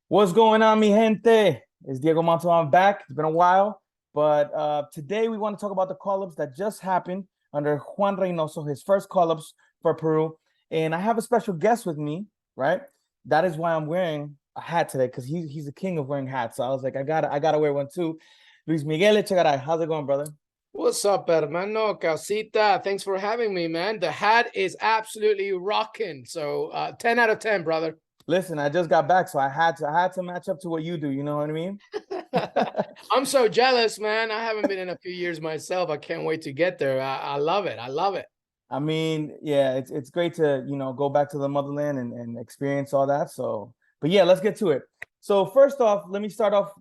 What's going on, mi gente? It's Diego Montalvan back. It's been a while, but today we want to talk about the call-ups that just happened under Juan Reynoso, his first call-ups for Peru. And I have a special guest with me, right? That is why I'm wearing a hat today, because he's the king of wearing hats. So I was like, I gotta wear one too. Luis Miguel Echegaray, how's it going, brother? What's up, hermano? Casita, thanks for having me, man. The hat is absolutely rocking. So 10 out of 10, brother. Listen, I just got back, so I had to match up to what you do. You know what I mean? I'm so jealous, man. I haven't been in a few years myself. I can't wait to get there. I love it. I love it. I mean, yeah, it's great to, go back to the motherland and experience all that. So, but yeah, let's get to it. So first off, let me start off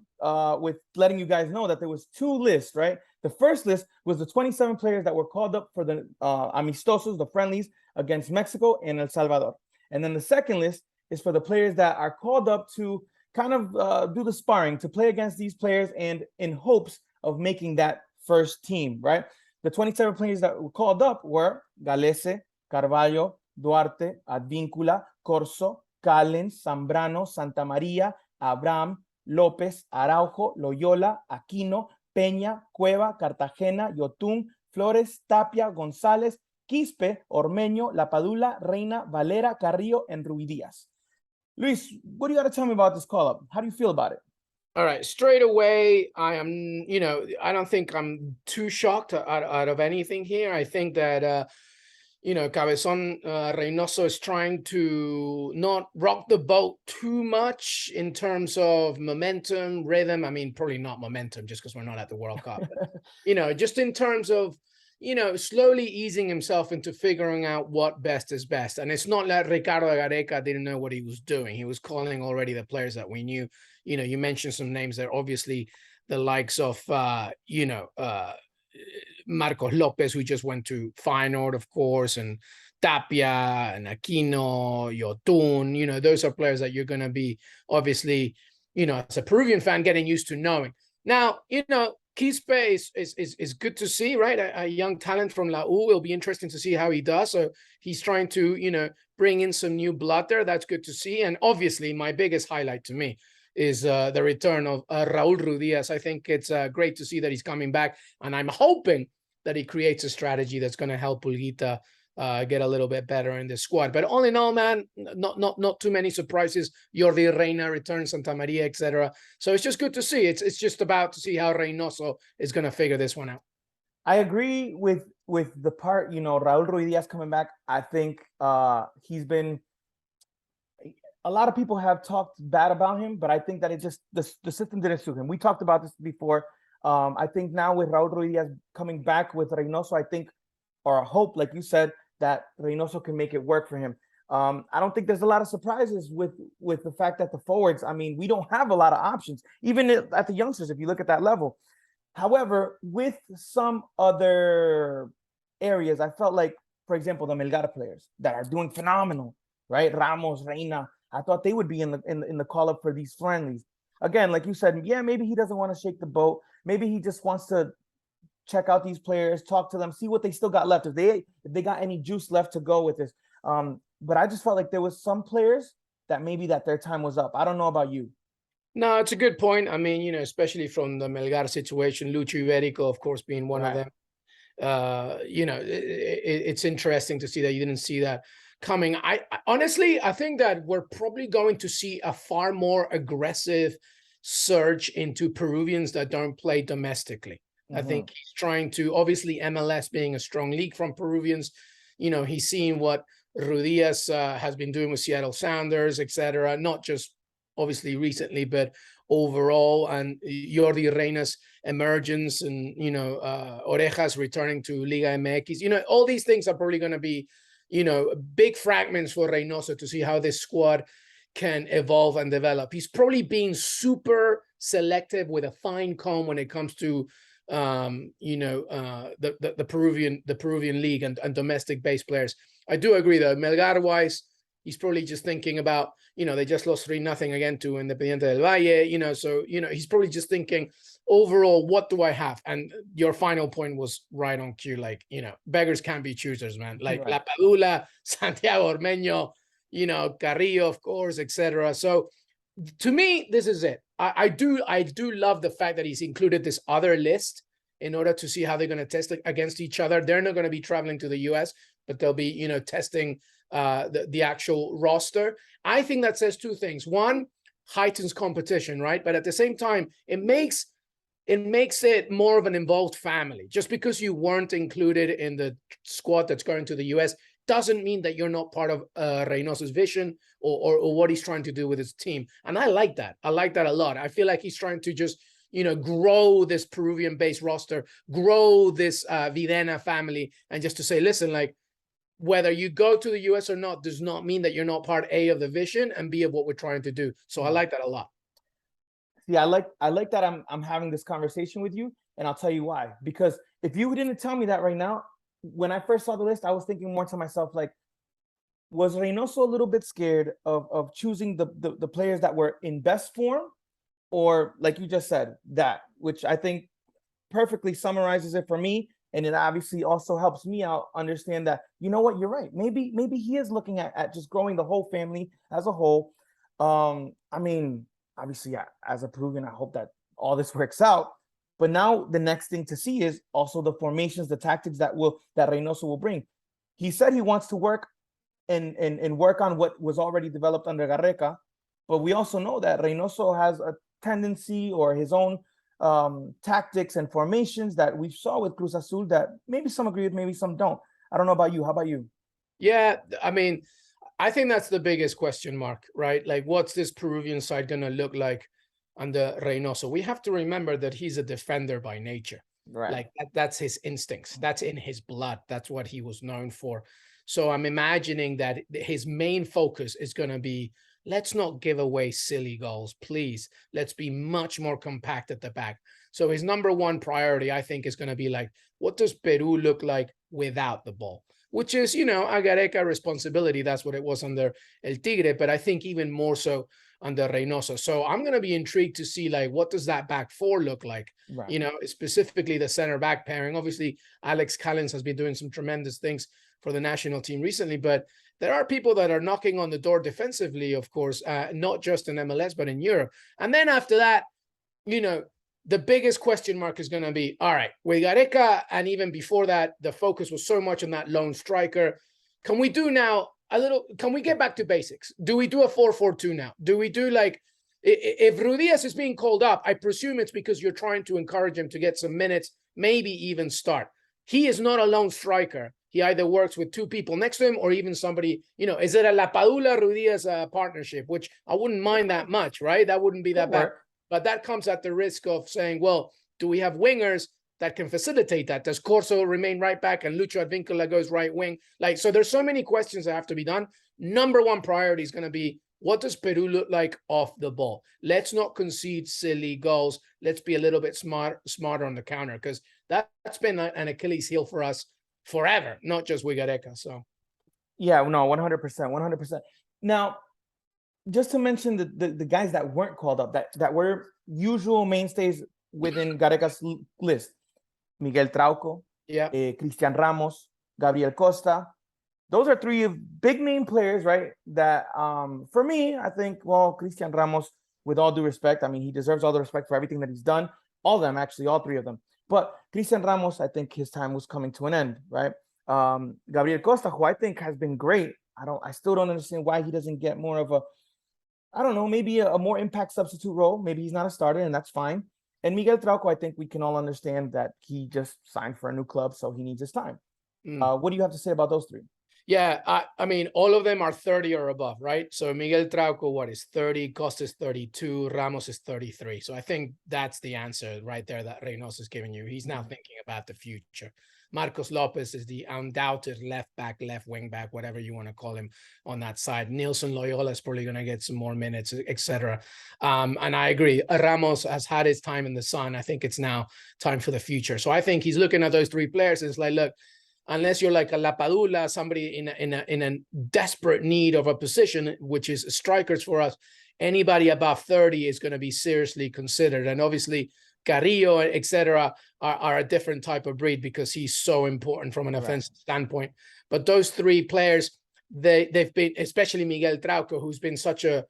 with letting you guys know that there was two lists, right? The first list was the 27 players that were called up for the amistosos, the friendlies against Mexico and El Salvador. And then the second list is for the players that are called up to kind of do the sparring, to play against these players and in hopes of making that first team, right? The 27 players that were called up were Galese, Carvalho, Duarte, Advíncula, Corso, Callens, Zambrano, Santa Maria, Abraham, López, Araujo, Loyola, Aquino, Peña, Cueva, Cartagena, Yotún, Flores, Tapia, González, Quispe, Ormeño, Lapadula, Reina, Valera, Carrillo, and Ruídiaz. Luis, what do you got to tell me about this call-up? How do you feel about it? All right, straight away, I am, I don't think I'm too shocked out of anything here. I think that, Cabezon Reynoso is trying to not rock the boat too much in terms of momentum, rhythm. I mean, probably not momentum just because we're not at the World Cup. But, just in terms of, slowly easing himself into figuring out what best is best. And it's not like Ricardo Gareca didn't know what he was doing. He was calling already the players that we knew. You mentioned some names there, obviously the likes of, Marcos Lopez, who just went to Feyenoord, of course, and Tapia and Aquino, Yotun, those are players that you're going to be obviously, as a Peruvian fan, getting used to knowing. Now, Quispe is good to see, right? A young talent from La U. It'll be interesting to see how he does. So he's trying to, bring in some new blood there. That's good to see. And obviously, my biggest highlight to me is the return of Raúl Ruídiaz. I think it's great to see that he's coming back. And I'm hoping that he creates a strategy that's going to help Pulguita get a little bit better in the squad. But all in all, man, not too many surprises. Jordi Reina returns, Santa Maria, etc. So it's just good to see. It's just about to see how Reynoso is going to figure this one out. I agree with the part, Raúl Ruídiaz coming back. I think he's been, a lot of people have talked bad about him, but I think that it just, the system didn't suit him. We talked about this before. I think now with Raúl Ruídiaz coming back with Reynoso, I think, or hope, like you said, that Reynoso can make it work for him. I don't think there's a lot of surprises with the fact that the forwards, I mean, we don't have a lot of options, even at the youngsters, if you look at that level. However, with some other areas, I felt like, for example, the Melgar players that are doing phenomenal, right? Ramos, Reina, I thought they would be in the call up for these friendlies. Again, like you said, yeah, maybe he doesn't want to shake the boat. Maybe he just wants to check out these players, talk to them, see what they still got left. If they got any juice left to go with this. But I just felt like there was some players that maybe that their time was up. I don't know about you. No, it's a good point. I mean, especially from the Melgar situation, Lucho Iberico, of course, being one of them. It's interesting to see that you didn't see that coming. I honestly, I think that we're probably going to see a far more aggressive surge into Peruvians that don't play domestically. I think he's trying to, obviously MLS being a strong league from Peruvians, he's seeing what Ruídiaz has been doing with Seattle Sounders, etc. Not just obviously recently, but overall, and Jordi Reina's emergence and, Orejas returning to Liga MX, all these things are probably going to be, big fragments for Reynoso to see how this squad can evolve and develop. He's probably being super selective with a fine comb when it comes to the Peruvian league and domestic based players. I do agree though, Melgar wise, he's probably just thinking about, they just lost 3-0 again to Independiente del Valle, so he's probably just thinking overall, what do I have? And your final point was right on cue. Like, beggars can't be choosers, man. Like right. Lapadula, Santiago Ormeño, Carrillo, of course, etc. So to me, this is it. I do love the fact that he's included this other list in order to see how they're going to test it against each other. They're not going to be traveling to the US, but they'll be, you know, testing the actual roster. I think that says two things. One, heightens competition, right? But at the same time, it makes it more of an involved family. Just because you weren't included in the squad that's going to the US doesn't mean that you're not part of Reynoso's vision or what he's trying to do with his team. And I like that. I like that a lot. I feel like he's trying to just, you know, grow this Peruvian-based roster, grow this Videna family, and just to say, listen, like, whether you go to the US or not does not mean that you're not part A of the vision and B of what we're trying to do. So I like that a lot. Yeah, I like that I'm having this conversation with you, and I'll tell you why. Because if you didn't tell me that right now, when I first saw the list, I was thinking more to myself, like, was Reynoso a little bit scared of choosing the players that were in best form, or like you just said, that, which I think perfectly summarizes it for me, and it obviously also helps me out understand that, you know what, you're right. Maybe he is looking at just growing the whole family as a whole. I mean, obviously, as a Peruvian, I hope that all this works out. But now the next thing to see is also the formations, the tactics that Reynoso will bring. He said he wants to work and work on what was already developed under Garreca, but we also know that Reynoso has a tendency or his own tactics and formations that we saw with Cruz Azul that maybe some agree with, maybe some don't. I don't know about you. How about you? Yeah, I mean, I think that's the biggest question mark, right? Like, what's this Peruvian side going to look like under Reynoso? We have to remember that he's a defender by nature. Right. Like that's his instincts. That's in his blood. That's what he was known for. So I'm imagining that his main focus is going to be, let's not give away silly goals, please. Let's be much more compact at the back. So his number one priority, I think, is going to be like, what does Peru look like without the ball? Which is, you know, a Gareca responsibility. That's what it was under El Tigre, but I think even more so under Reynoso. So I'm going to be intrigued to see, like, what does that back four look like? Right. You know, specifically the center back pairing. Obviously, Alex Callens has been doing some tremendous things for the national team recently, but there are people that are knocking on the door defensively, of course, not just in MLS, but in Europe. And then after that, you know, the biggest question mark is going to be, all right, with Gareca, and even before that, the focus was so much on that lone striker. Can we do now can we get back to basics? Do we do a 4-4-2 now? Do we do, like, if Ruídiaz is being called up, I presume it's because you're trying to encourage him to get some minutes, maybe even start. He is not a lone striker. He either works with two people next to him or even somebody, you know, is it a La Padula Ruídiaz partnership, which I wouldn't mind that much, right? That wouldn't be that bad. But that comes at the risk of saying, well, do we have wingers that can facilitate that? Does Corso remain right back and Lucho Advíncula goes right wing? Like, so there's so many questions that have to be done. Number one priority is going to be, what does Peru look like off the ball? Let's not concede silly goals. Let's be a little bit smarter on the counter, because that's been an Achilles heel for us forever, not just with Gareca. So, yeah, no, 100%, 100%. Now, just to mention the guys that weren't called up, that were usual mainstays within Gareca's list: Miguel Trauco, Cristian Ramos, Gabriel Costa. Those are three big name players, right? That for me, I think, well, Cristian Ramos, with all due respect, I mean, he deserves all the respect for everything that he's done. All of them, actually, all three of them. But Cristian Ramos, I think his time was coming to an end, right? Gabriel Costa, who I think has been great. I still don't understand why he doesn't get more of a, I don't know, maybe a more impact substitute role. Maybe he's not a starter, and that's fine. And Miguel Trauco, I think we can all understand that he just signed for a new club, so he needs his time. What do you have to say about those three? Yeah, I mean, all of them are 30 or above, right? So Miguel Trauco, what is 30? Costa is 32. Ramos is 33. So I think that's the answer right there that Reynoso is giving you. He's now thinking about the future. Marcos Lopez is the undoubted left back, left wing back, whatever you want to call him on that side. Nilson Loyola is probably going to get some more minutes, etc. And I agree. Ramos has had his time in the sun. I think it's now time for the future. So I think he's looking at those three players and it's like, look, unless you're like a La Padula, somebody in a desperate need of a position, which is strikers for us, anybody above 30 is going to be seriously considered. And obviously Carrillo, etc., are a different type of breed because he's so important from an offensive standpoint. But those three players, they've been, especially Miguel Trauco, who's been such a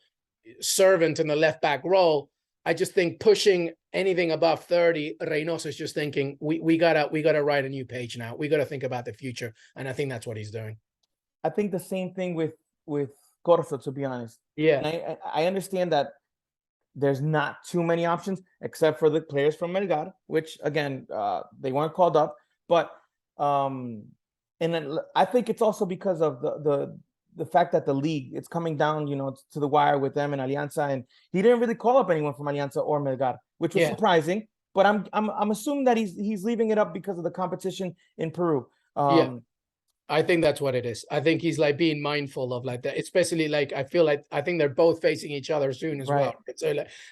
servant in the left back role. I just think pushing anything above 30, Reynoso is just thinking we gotta write a new page now. We gotta think about the future, and I think that's what he's doing. I think the same thing with Corso, to be honest. Yeah, And I understand that there's not too many options except for the players from Melgar, which again they weren't called up. But and then I think it's also because of the fact that the league, it's coming down, you know, to the wire with them and Alianza, and he didn't really call up anyone from Alianza or Melgar, which was surprising. But I'm assuming that he's leaving it up because of the competition in Peru. yeah. I think that's what it is. I think he's like being mindful of like that, especially like I think they're both facing each other soon as well.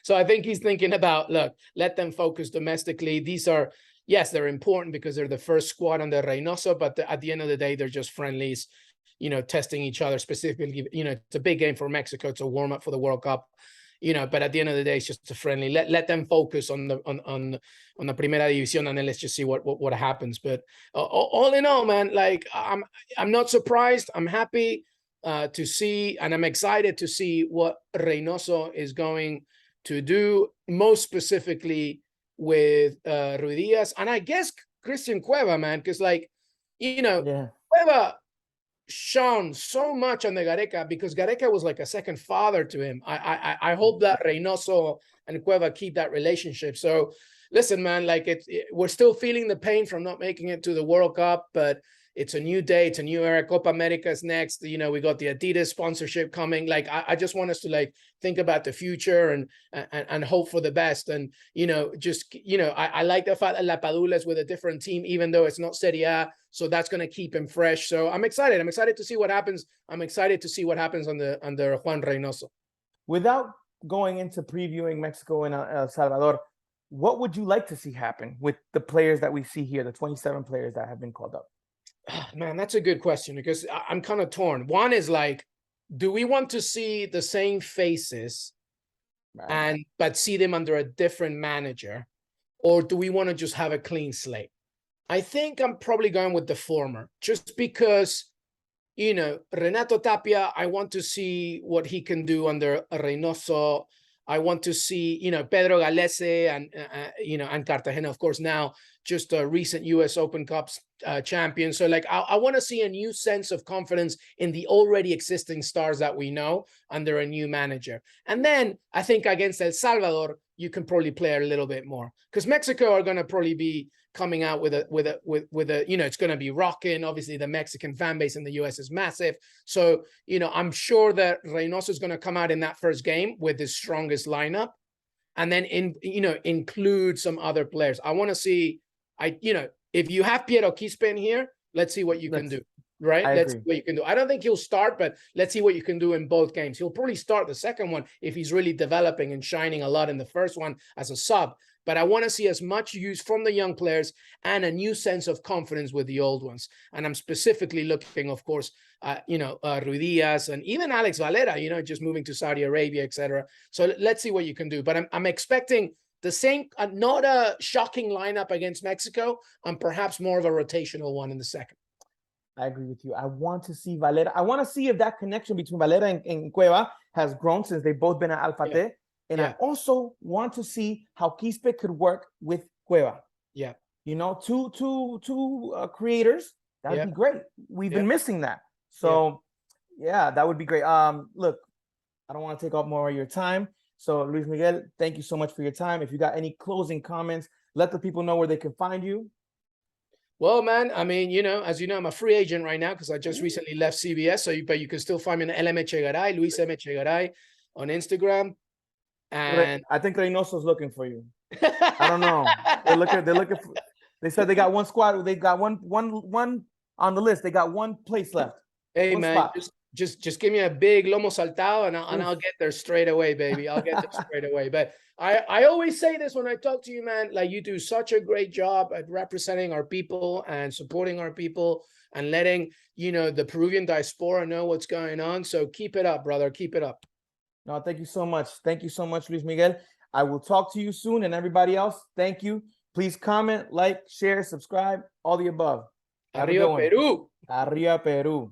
So I think he's thinking about, look, let them focus domestically. These are, yes, they're important because they're the first squad under Reynoso, but at the end of the day, they're just friendlies, you know, testing each other specifically. You know, it's a big game for Mexico. It's a warm up for the World Cup. You know, but at the end of the day, it's just a friendly. Let them focus on the Primera División, and then let's just see what happens. But all in all, man, like I'm not surprised. I'm happy to see, and I'm excited to see what Reynoso is going to do, most specifically with Ruídiaz, and I guess Christian Cueva, man, because like, you know, Cueva shone so much on the Gareca because Gareca was like a second father to him. I hope that Reynoso and Cueva keep that relationship. So listen, man, like we're still feeling the pain from not making it to the World Cup, but it's a new day, it's a new era. Copa America is next. You know, we got the Adidas sponsorship coming. Like, I just want us to like think about the future and hope for the best. And, you know, just, you know, I like the fact that La Padula is with a different team, even though it's not Serie A. So that's going to keep him fresh. So I'm excited. I'm excited to see what happens. I'm excited to see what happens under Juan Reynoso. Without going into previewing Mexico and El Salvador, what would you like to see happen with the players that we see here, the 27 players that have been called up? Man, that's a good question because I'm kind of torn. One is like, do we want to see the same faces but see them under a different manager, or do we want to just have a clean slate? I think I'm probably going with the former, just because, you know, Renato Tapia, I want to see what he can do under Reynoso. I want to see, you know, Pedro Galese and, you know, and Cartagena, of course, now just a recent US Open Cups champion. So like, I want to see a new sense of confidence in the already existing stars that we know under a new manager. And then I think against El Salvador, you can probably play a little bit more because Mexico are going to probably be coming out with a, you know, it's going to be rocking. Obviously the Mexican fan base in the US is massive. So, you know, I'm sure that Reynoso is going to come out in that first game with his strongest lineup and then include some other players. I want to see, you know, if you have Piero Quispe in here, let's see what you can do. Right? Let's see what you can do. I don't think he'll start, but let's see what you can do in both games. He'll probably start the second one if he's really developing and shining a lot in the first one as a sub. But I want to see as much use from the young players and a new sense of confidence with the old ones. And I'm specifically looking, of course, you know, Ruídiaz and even Alex Valera, you know, just moving to Saudi Arabia, etc. So let's see what you can do. But I'm expecting the same, not a shocking lineup against Mexico, and perhaps more of a rotational one in the second. I agree with you. I want to see Valera. I want to see if that connection between Valera and Cueva has grown since they've both been at Alfate. And I also want to see how Quispe could work with Cueva. Yeah. You know, two creators. That would be great. We've been missing that. So, yeah, that would be great. Look, I don't want to take up more of your time. So, Luis Miguel, thank you so much for your time. If you got any closing comments, let the people know where they can find you. Well, man, I mean, you know, as you know, I'm a free agent right now because I just recently left CBS. So, but you can still find me in LM Echegaray, Luis M. Echegaray on Instagram. And I think Reynoso's looking for you. I don't know. They're looking for. They said they got one squad. They got one on the list. They got one place left. Hey, man, just give me a big lomo saltado and I'll get there straight away, baby. I'll get there straight away. But I always say this when I talk to you, man. Like, you do such a great job at representing our people and supporting our people and letting, you know, the Peruvian diaspora know what's going on. So keep it up, brother. Keep it up. No, thank you so much. Thank you so much, Luis Miguel. I will talk to you soon. And everybody else, thank you. Please comment, like, share, subscribe, all the above. Arriba Perú. Arriba Perú.